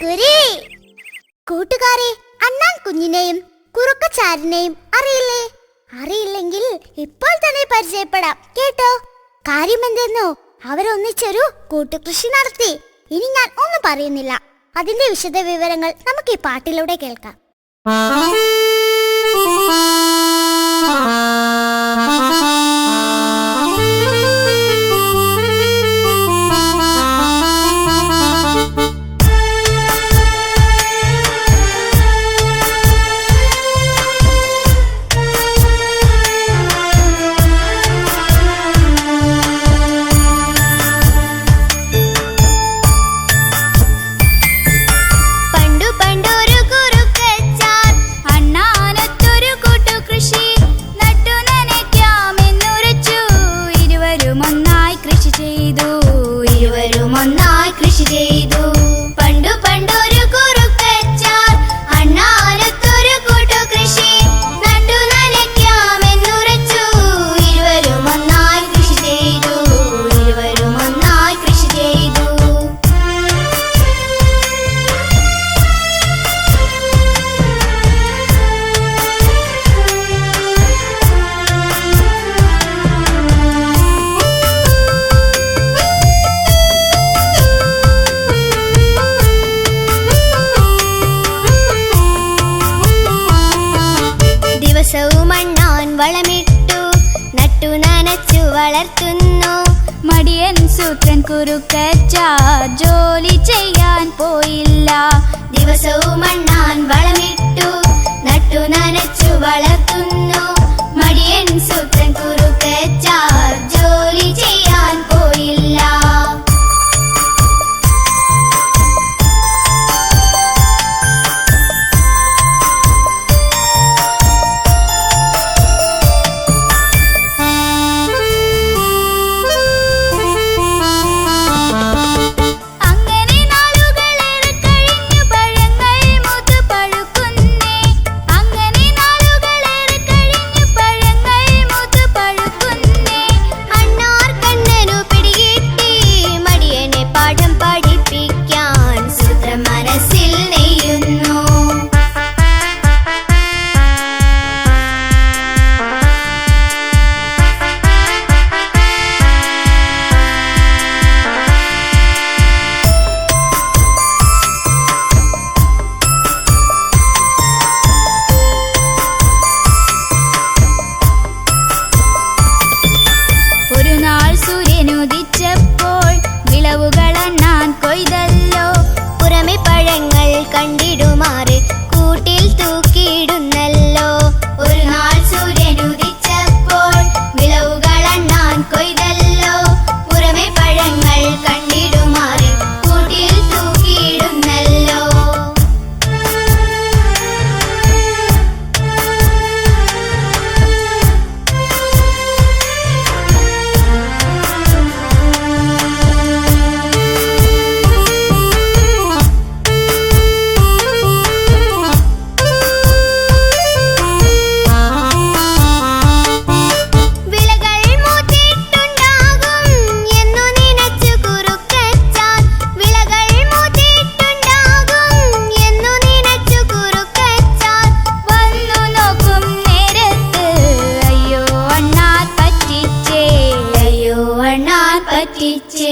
കുരി. കൂട്ടുകാരെ, അണ്ണാൻ കുഞ്ഞിനെയും കുറുക്കച്ചാരനെയും അറിയില്ലേ? അറിയില്ലെങ്കിൽ ഇപ്പോൾ തന്നെ പരിചയപ്പെടാം കേട്ടോ. കാര്യമെന്തെന്നോ, അവരൊന്നിച്ചൊരു കൂട്ടുകൃഷി നടത്തി. ഇനി ഞാൻ ഒന്നും പറയുന്നില്ല, അതിന്റെ വിശദ വിവരങ്ങൾ നമുക്ക് ഈ പാട്ടിലൂടെ കേൾക്കാം. വളമിട്ടു നട്ടു നനച്ചു വളർത്തുന്നു. മടിയൻ സൂത്രൻ കുറുക്കച്ചാർ ജോലി ചെയ്യാൻ പോയില്ല. ദിവസവും അണ്ണാൻ വളമിട്ടു നട്ടു നനച്ചു വളർത്തുന്നു. മടിയൻ സൂത്രൻ കുറുക്കച്ചാർ ജോലി ചെയ്യാൻ പോയില്ല. ഉദിച്ചപ്പോൾ വിളവുകളണ്ണാൻ കൊയ്തല്ലോ. പുറമെ പഴങ്ങൾ കണ്ടിടുമാറ് കൂട്ടിൽ തൂക്കിയിടുന്നല്ലോ. ഒരു നാൾ സൂര്യൻ ഉദിച്ചപ്പോൾ വിളവുകളണ്ണാൻ കൊയ്തല്ലോ. പുറമെ പഴങ്ങൾ കണ്ടിടുമാറ് കൂട്ടിൽ തൂക്കിയിടുന്നല്ലോ. പറ്റിച്ചേ